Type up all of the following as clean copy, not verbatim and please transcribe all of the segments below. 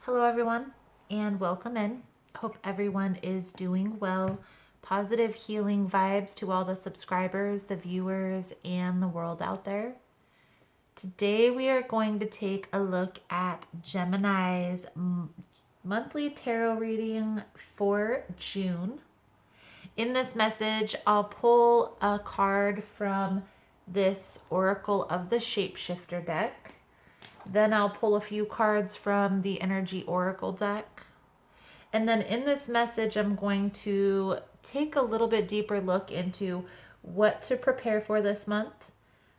Hello everyone and welcome in. Hope everyone is doing well. Positive healing vibes to all the subscribers, the viewers, and the world out there. Today we are going to take a look at Gemini's monthly tarot reading for June. In this message, I'll pull a card from this Oracle of the Shapeshifter deck. Then I'll pull a few cards from the Energy Oracle deck. And then in this message, I'm going to take a little bit deeper look into what to prepare for this month,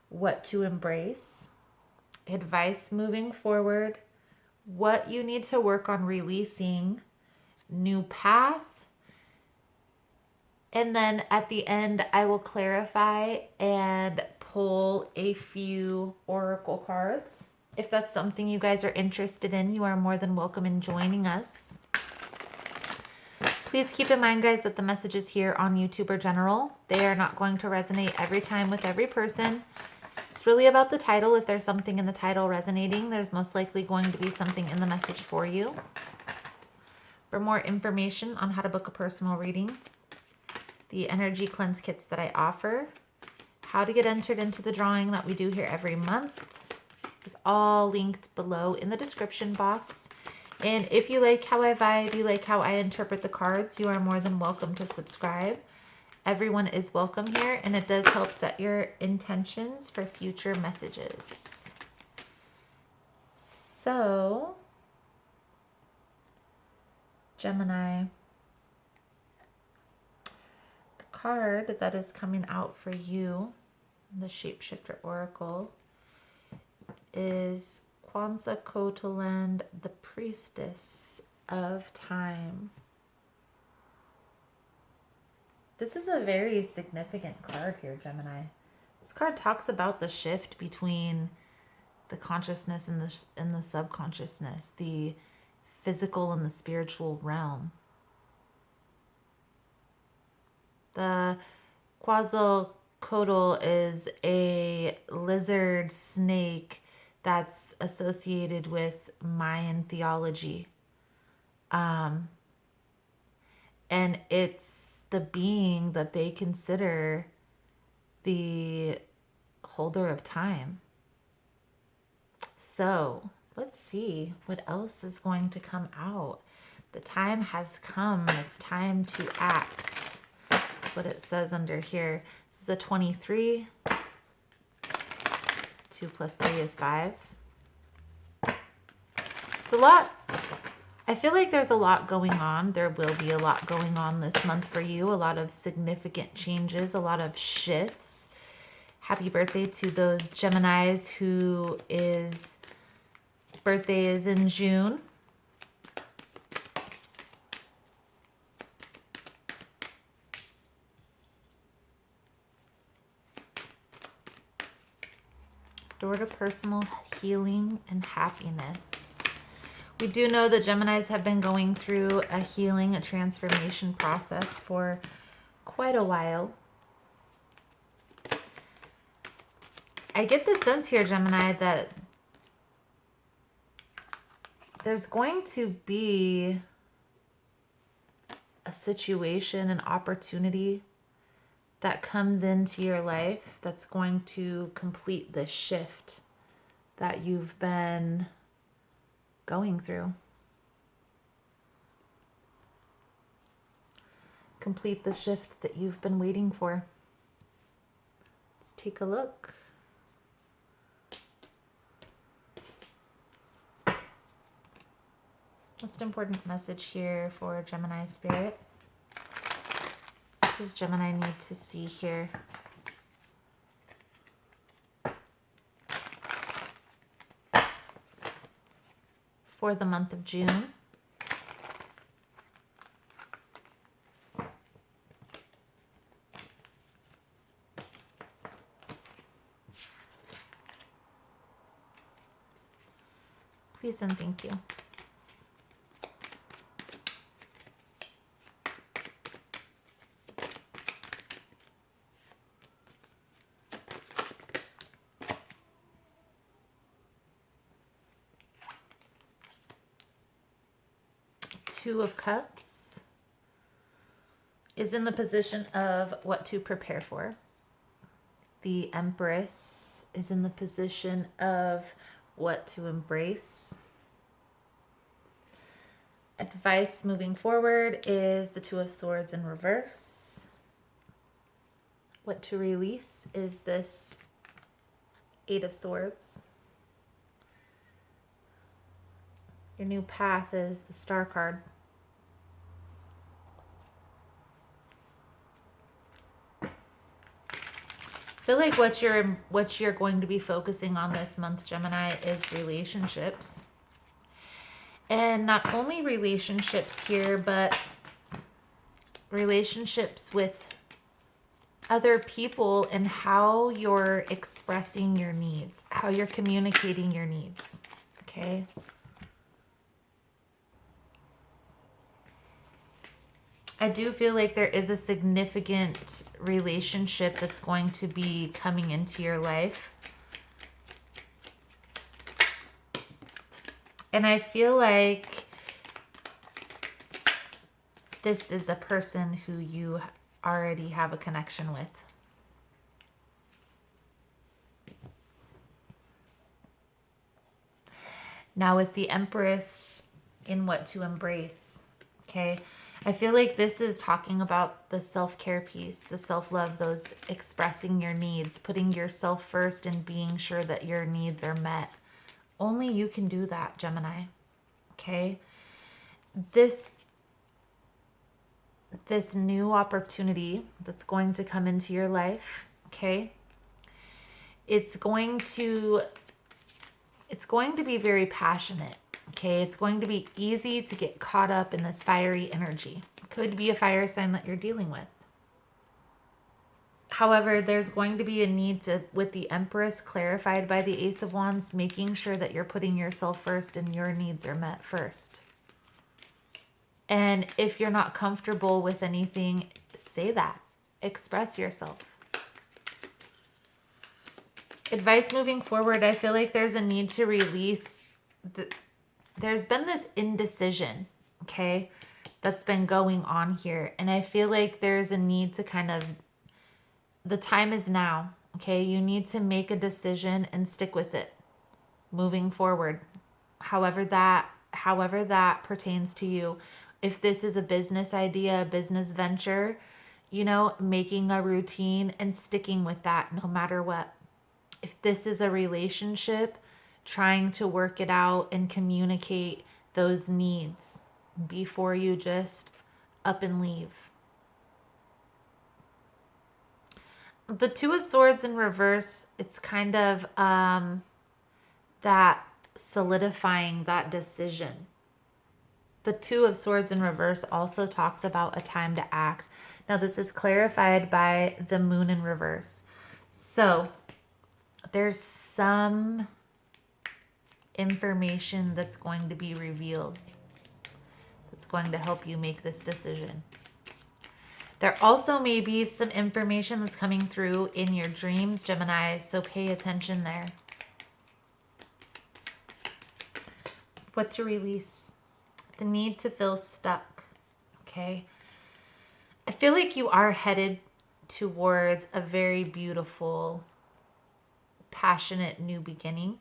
what to embrace, advice moving forward, what you need to work on releasing, new path. And then at the end, I will clarify and pull a few oracle cards. If that's something you guys are interested in, you are more than welcome in joining us. Please keep in mind, guys, that the messages here on YouTube are general. They are not going to resonate every time with every person. It's really about the title. If there's something in the title resonating, there's most likely going to be something in the message for you. For more information on how to book a personal reading, the energy cleanse kits that I offer, how to get entered into the drawing that we do here every month, is all linked below in the description box. And if you like how I vibe, you like how I interpret the cards, you are more than welcome to subscribe. Everyone is welcome here, and it does help set your intentions for future messages. So, Gemini, the card that is coming out for you, the Shapeshifter Oracle, is Quetzalcoatl, the Priestess of Time. This is a very significant card here, Gemini. This card talks about the shift between the consciousness and the subconsciousness, the physical and the spiritual realm. The Quetzalcoatl is a lizard snake that's associated with Mayan theology. And it's the being that they consider the holder of time. So let's see what else is going to come out. The time has come. It's time to act. That's what it says under here. This is a 23. 2 plus 3 is 5. It's a lot. I feel like there's a lot going on. There will be a lot going on this month for you. A lot of significant changes, a lot of shifts. Happy birthday to those Geminis whose birthday is in June. Door to personal healing and happiness. We do know that Geminis have been going through a healing, a transformation process for quite a while. I get the sense here, Gemini, that there's going to be a situation, an opportunity that comes into your life that's going to complete the shift that you've been going through. Complete the shift that you've been waiting for. Let's take a look. Most important message here for Gemini spirit. What does Gemini need to see here? For the month of June. Please and thank you. Two of Cups is in the position of what to prepare for. The Empress is in the position of what to embrace. Advice moving forward is the Two of Swords in reverse. What to release is this Eight of Swords. Your new path is the Star card. I feel like what you're going to be focusing on this month, Gemini, is relationships. And not only relationships here, but relationships with other people and how you're expressing your needs, how you're communicating your needs. Okay? I do feel like there is a significant relationship that's going to be coming into your life. And I feel like this is a person who you already have a connection with. Now with the Empress in what to embrace, okay? I feel like this is talking about the self-care piece, the self-love, those expressing your needs, putting yourself first and being sure that your needs are met. Only you can do that, Gemini. Okay? This new opportunity that's going to come into your life, okay? It's going to be very passionate, okay? It's going to be easy to get caught up in this fiery energy. It could be a fire sign that you're dealing with. However, there's going to be a need to, with the Empress clarified by the Ace of Wands, making sure that you're putting yourself first and your needs are met first. And if you're not comfortable with anything, say that. Express yourself. Advice moving forward, I feel like there's a need to release. There's been this indecision, okay, that's been going on here. And I feel like there's a need to kind of, the time is now, okay? You need to make a decision and stick with it moving forward. However that pertains to you. If this is a business idea, a business venture, you know, making a routine and sticking with that no matter what. If this is a relationship, trying to work it out and communicate those needs before you just up and leave. The Two of Swords in reverse, it's kind of that solidifying that decision. The Two of Swords in reverse also talks about a time to act. Now this is clarified by the Moon in reverse. So there's some information that's going to be revealed that's going to help you make this decision. There also may be some information that's coming through in your dreams, Gemini, so pay attention there. What to release? The need to feel stuck, okay? I feel like you are headed towards a very beautiful, passionate new beginning.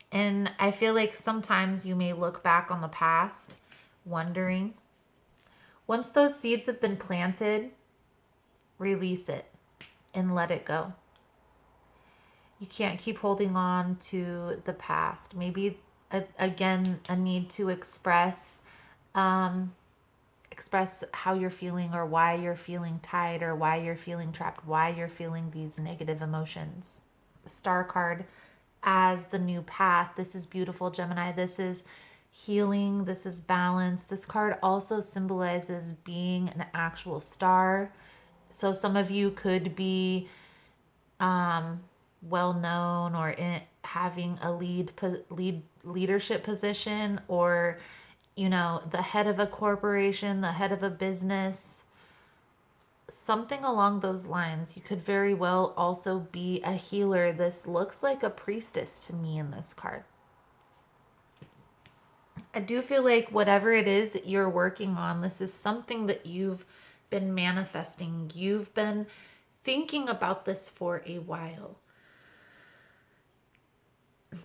And I feel like sometimes you may look back on the past wondering. Once those seeds have been planted, release it and let it go. You can't keep holding on to the past. Maybe, again, a need to express how you're feeling or why you're feeling tied or why you're feeling trapped, why you're feeling these negative emotions. The Star card as the new path. This is beautiful, Gemini. This is healing. This is balance. This card also symbolizes being an actual star. So some of you could be well known or having a leadership position, or you know, the head of a corporation, the head of a business, something along those lines. You could very well also be a healer. This looks like a priestess to me in this card. I do feel like whatever it is that you're working on, this is something that you've been manifesting. You've been thinking about this for a while.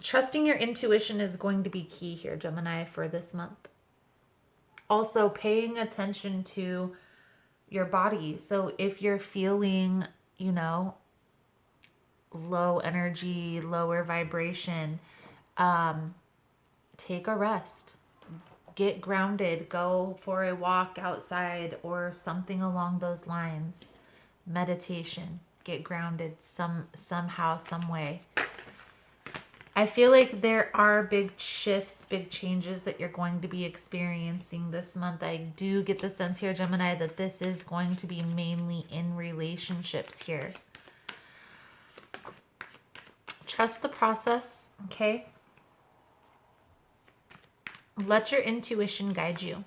Trusting your intuition is going to be key here, Gemini, for this month. Also, paying attention to your body. So if you're feeling, low energy, lower vibration, take a rest. Get grounded. Go for a walk outside or something along those lines. Meditation. Get grounded somehow, some way. I feel like there are big shifts, big changes that you're going to be experiencing this month. I do get the sense here, Gemini, that this is going to be mainly in relationships here. Trust the process, okay? Let your intuition guide you.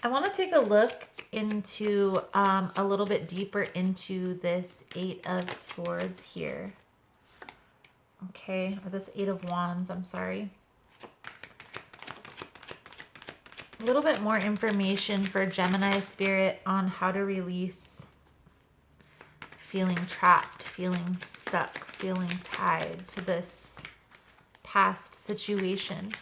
I want to take a look into a little bit deeper into this Eight of Swords here. Okay, or this Eight of Wands, I'm sorry. A little bit more information for Gemini spirit on how to release feeling trapped, feeling stuck, feeling tied to this past situation.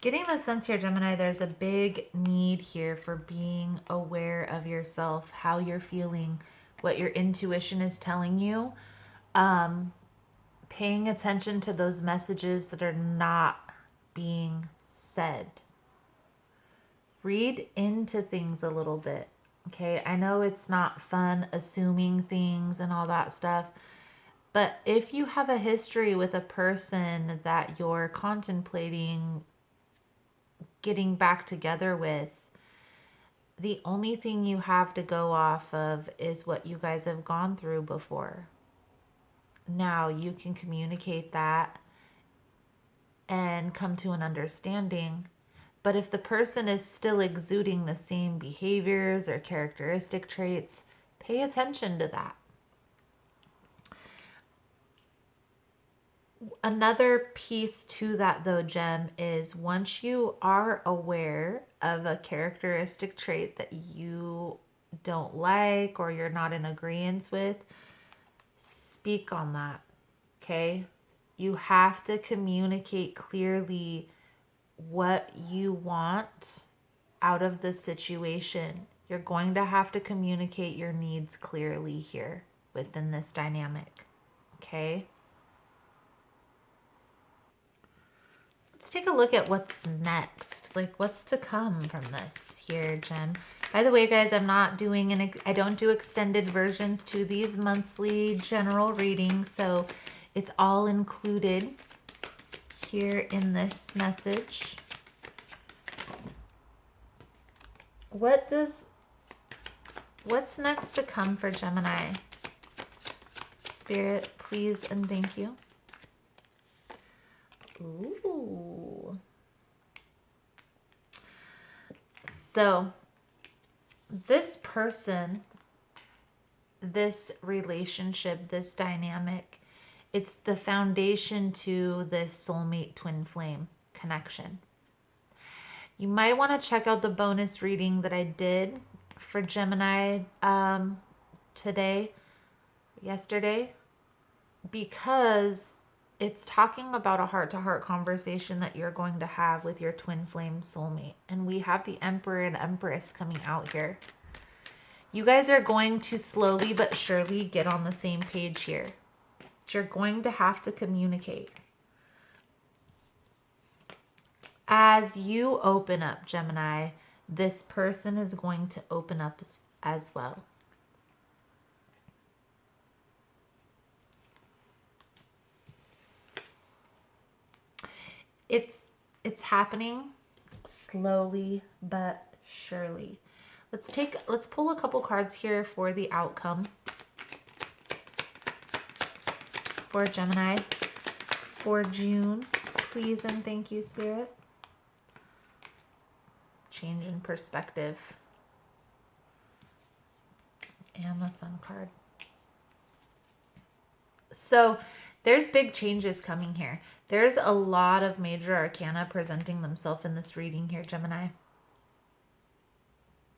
Getting the sense here, Gemini, there's a big need here for being aware of yourself, how you're feeling, what your intuition is telling you. Paying attention to those messages that are not being said. Read into things a little bit, okay? I know it's not fun assuming things and all that stuff, but if you have a history with a person that you're contemplating getting back together with, the only thing you have to go off of is what you guys have gone through before. Now you can communicate that and come to an understanding. But if the person is still exuding the same behaviors or characteristic traits, pay attention to that. Another piece to that, though, Gem, is once you are aware of a characteristic trait that you don't like or you're not in agreement with, speak on that, okay? You have to communicate clearly what you want out of the situation. You're going to have to communicate your needs clearly here within this dynamic, okay? Let's take a look at what's next, like what's to come from this here, Gem. By the way, guys, I'm not doing I don't do extended versions to these monthly general readings, so it's all included here in this message. What's next to come for Gemini? Spirit, please and thank you. Ooh. So this person, this relationship, this dynamic, it's the foundation to this soulmate twin flame connection. You might want to check out the bonus reading that I did for Gemini yesterday, because it's talking about a heart-to-heart conversation that you're going to have with your twin flame soulmate. And we have the Emperor and Empress coming out here. You guys are going to slowly but surely get on the same page here. You're going to have to communicate. As you open up, Gemini, this person is going to open up as well. It's happening slowly but surely. Let's pull a couple cards here for the outcome. for Gemini for June. Please and thank you, Spirit. Change in perspective. And the Sun card. So there's big changes coming here. There's a lot of major arcana presenting themselves in this reading here, Gemini.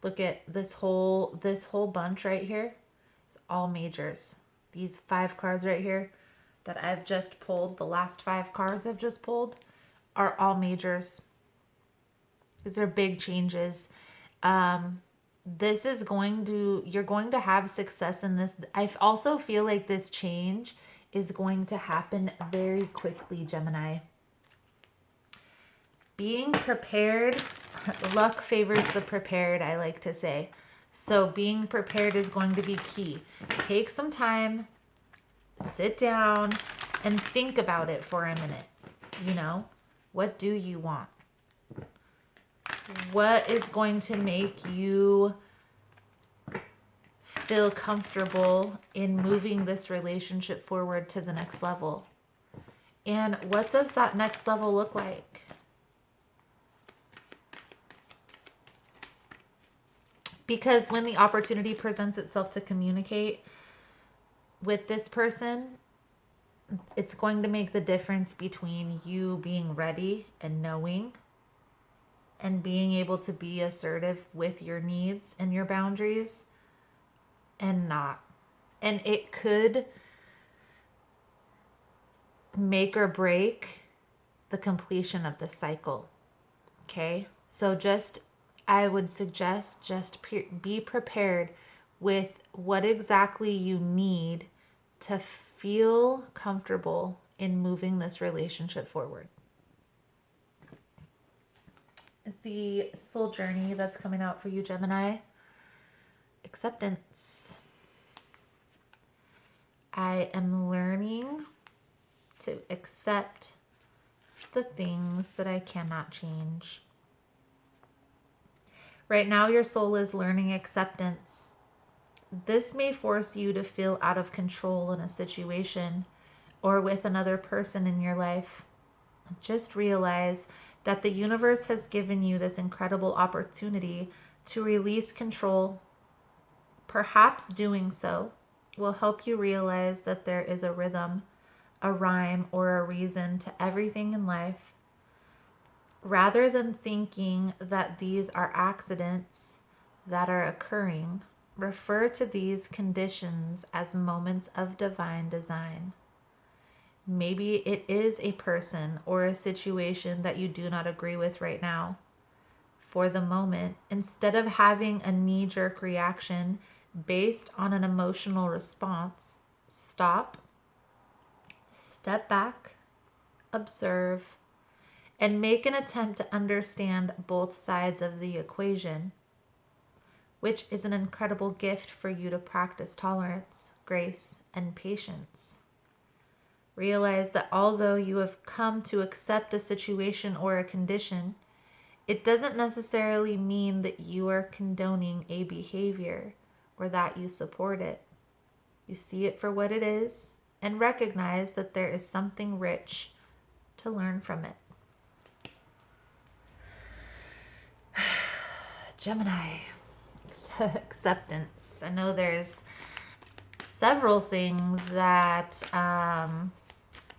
Look at this whole bunch right here. It's all majors. These 5 cards right here that I've just pulled, the last 5 cards I've just pulled, are all majors. These are big changes. This is you're going to have success in this. I also feel like this change is going to happen very quickly, Gemini. Being prepared, luck favors the prepared, I like to say. So being prepared is going to be key. Take some time, sit down, and think about it for a minute. You know, what do you want? What is going to make you feel comfortable in moving this relationship forward to the next level? And what does that next level look like? Because when the opportunity presents itself to communicate with this person, it's going to make the difference between you being ready and knowing and being able to be assertive with your needs and your boundaries and not. And it could make or break the completion of the cycle. Okay? So I would suggest be prepared with what exactly you need to feel comfortable in moving this relationship forward. The soul journey that's coming out for you, Gemini. Acceptance. I am learning to accept the things that I cannot change. Right now, your soul is learning acceptance. This may force you to feel out of control in a situation or with another person in your life. Just realize that the universe has given you this incredible opportunity to release control. Perhaps doing so will help you realize that there is a rhythm, a rhyme, or a reason to everything in life. Rather than thinking that these are accidents that are occurring, refer to these conditions as moments of divine design. Maybe it is a person or a situation that you do not agree with right now. For the moment, instead of having a knee-jerk reaction based on an emotional response, stop, step back, observe, and make an attempt to understand both sides of the equation, which is an incredible gift for you to practice tolerance, grace, and patience. Realize that although you have come to accept a situation or a condition, it doesn't necessarily mean that you are condoning a behavior or that you support it. You see it for what it is and recognize that there is something rich to learn from it. Gemini, acceptance. I know there's several things that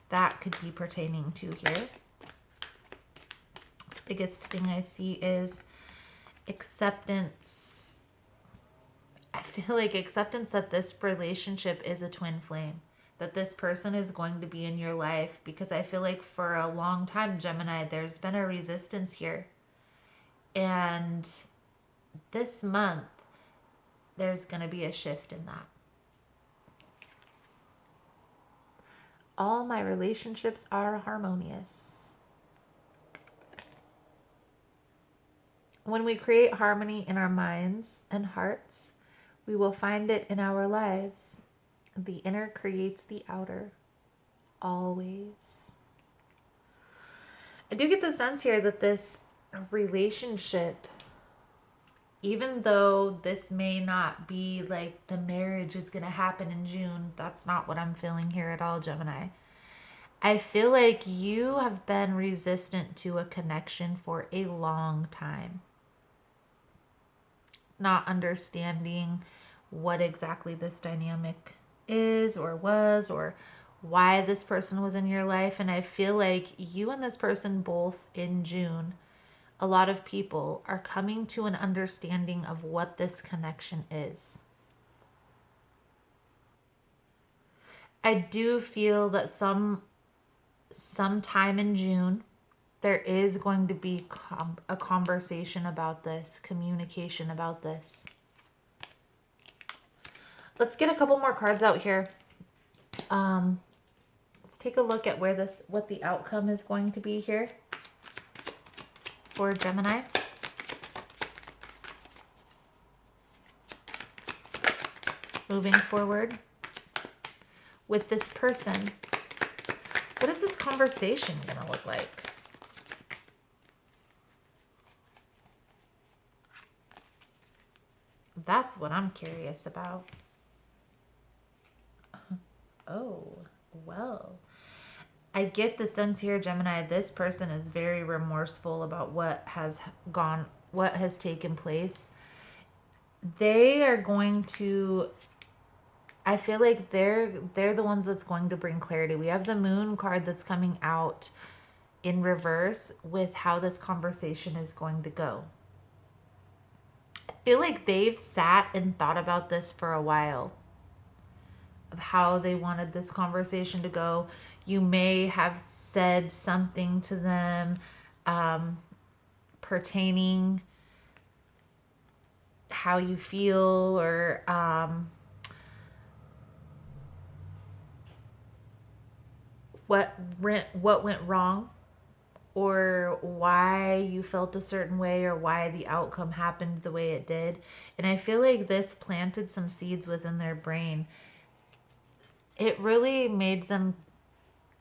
that could be pertaining to here. The biggest thing I see is acceptance. I feel like acceptance that this relationship is a twin flame, that this person is going to be in your life, because I feel like for a long time, Gemini, there's been a resistance here. And this month, there's going to be a shift in that. All my relationships are harmonious. When we create harmony in our minds and hearts, we will find it in our lives. The inner creates the outer, always. I do get the sense here that this relationship even though this may not be like the marriage is going to happen in June, that's not what I'm feeling here at all, Gemini. I feel like you have been resistant to a connection for a long time, not understanding what exactly this dynamic is or was, or why this person was in your life. And I feel like you and this person both in June, a lot of people are coming to an understanding of what this connection is. I do feel that sometime in June there is going to be a conversation about this, communication about this. Let's get a couple more cards out here. Let's take a look at what the outcome is going to be here for Gemini. Moving forward with this person, what is this conversation going to look like? That's what I'm curious about. Oh, well. I get the sense here, Gemini, this person is very remorseful about what has taken place. They are going to, I feel like they're the ones that's going to bring clarity. We have the Moon card that's coming out in reverse with how this conversation is going to go. I feel like they've sat and thought about this for a while, of how they wanted this conversation to go. You may have said something to them pertaining how you feel, or what went wrong, or why you felt a certain way, or why the outcome happened the way it did. And I feel like this planted some seeds within their brain. It really made them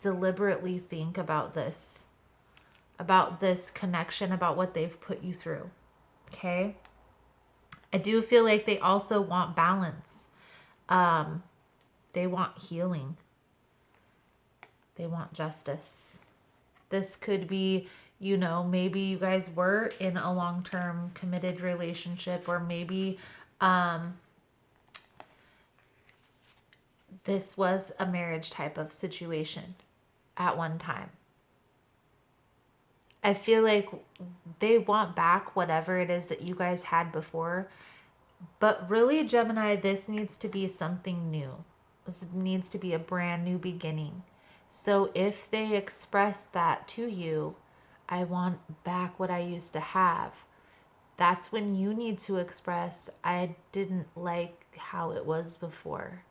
deliberately think about this connection, about what they've put you through. Okay? I do feel like they also want balance. They want healing. They want justice. This could be, maybe you guys were in a long-term committed relationship, or maybe this was a marriage type of situation at one time. I feel like they want back whatever it is that you guys had before. But really, Gemini, this needs to be something new. This needs to be a brand new beginning. So if they express that to you, I want back what I used to have, that's when you need to express, I didn't like how it was before.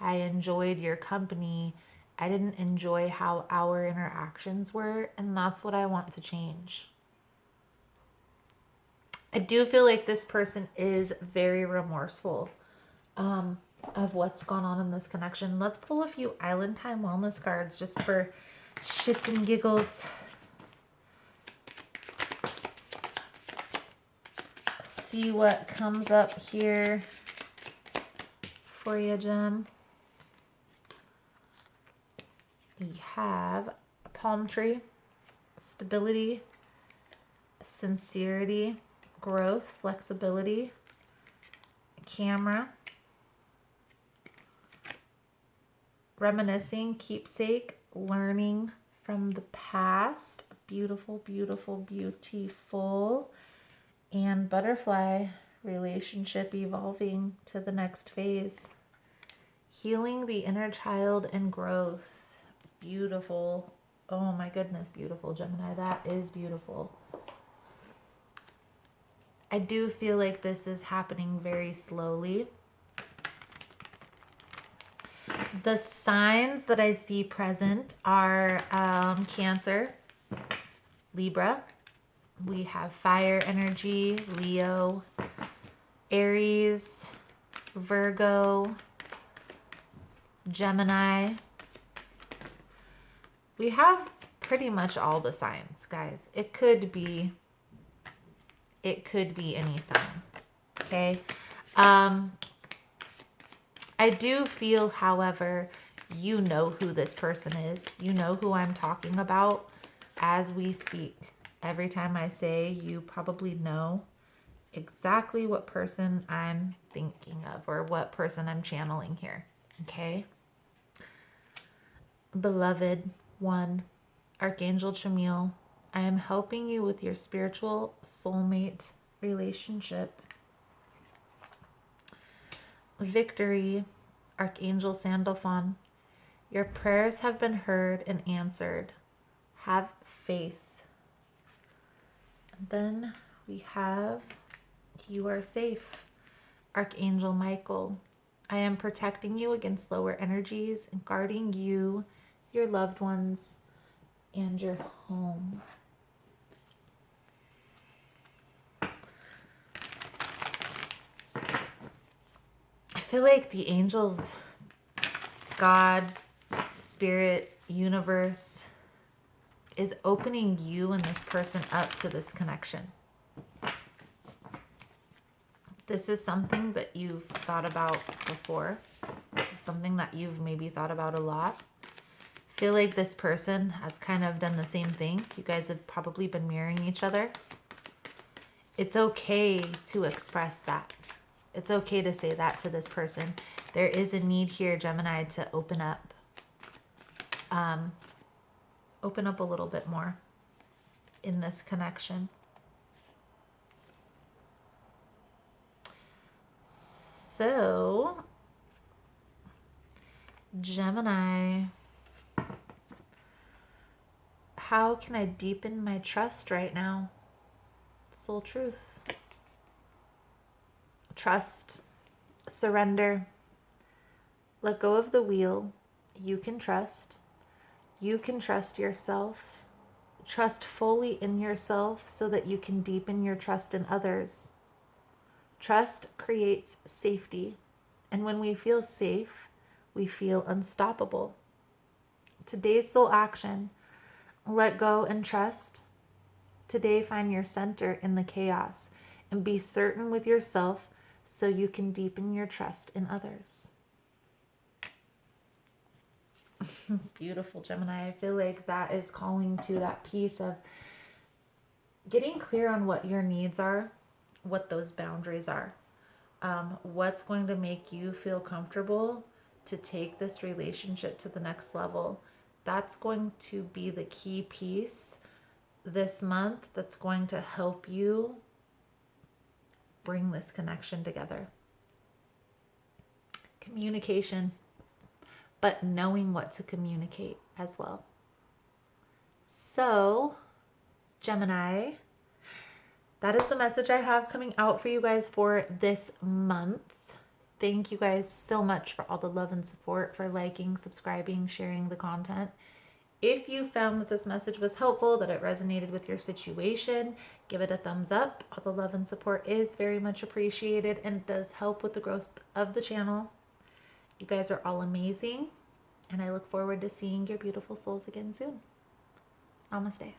I enjoyed your company. I didn't enjoy how our interactions were, and that's what I want to change. I do feel like this person is very remorseful of what's gone on in this connection. Let's pull a few Island Time Wellness cards just for shits and giggles. See what comes up here for you, Gem. We have a palm tree, stability, sincerity, growth, flexibility, camera, reminiscing, keepsake, learning from the past, beautiful, beautiful, beautiful, and butterfly, relationship evolving to the next phase, healing the inner child and growth, beautiful. Oh my goodness, beautiful, Gemini. That is beautiful. I do feel like this is happening very slowly. The signs that I see present are Cancer, Libra. We have fire energy, Leo, Aries, Virgo, Gemini. We have pretty much all the signs, guys. It could be any sign. Okay. I do feel, however, you know who this person is. You know who I'm talking about as we speak. Every time I say, you probably know exactly what person I'm thinking of or what person I'm channeling here. Okay? Beloved one, Archangel Chamiel, I am helping you with your spiritual soulmate relationship. Victory, Archangel Sandalphon, your prayers have been heard and answered. Have faith. And then we have, you are safe, Archangel Michael. I am protecting you against lower energies and guarding you, your loved ones, and your home. I feel like the angels, God, spirit, universe is opening you and this person up to this connection. This is something that you've thought about before. This is something that you've maybe thought about a lot. I feel like this person has kind of done the same thing. You guys have probably been mirroring each other. It's okay to express that. It's okay to say that to this person. There is a need here, Gemini, to open up. Open up a little bit more in this connection. So, Gemini, how can I deepen my trust right now? Soul truth. Trust. Surrender. Let go of the wheel. You can trust. You can trust yourself. Trust fully in yourself so that you can deepen your trust in others. Trust creates safety. And when we feel safe, we feel unstoppable. Today's soul action, let go and trust. Today, find your center in the chaos and be certain with yourself so you can deepen your trust in others. Beautiful, Gemini. I feel like that is calling to that piece of getting clear on what your needs are, what those boundaries are, what's going to make you feel comfortable to take this relationship to the next level. That's going to be the key piece this month that's going to help you bring this connection together. Communication, but knowing what to communicate as well. So, Gemini, that is the message I have coming out for you guys for this month. Thank you guys so much for all the love and support, for liking, subscribing, sharing the content. If you found that this message was helpful, that it resonated with your situation, give it a thumbs up. All the love and support is very much appreciated and does help with the growth of the channel. You guys are all amazing, and I look forward to seeing your beautiful souls again soon. Namaste.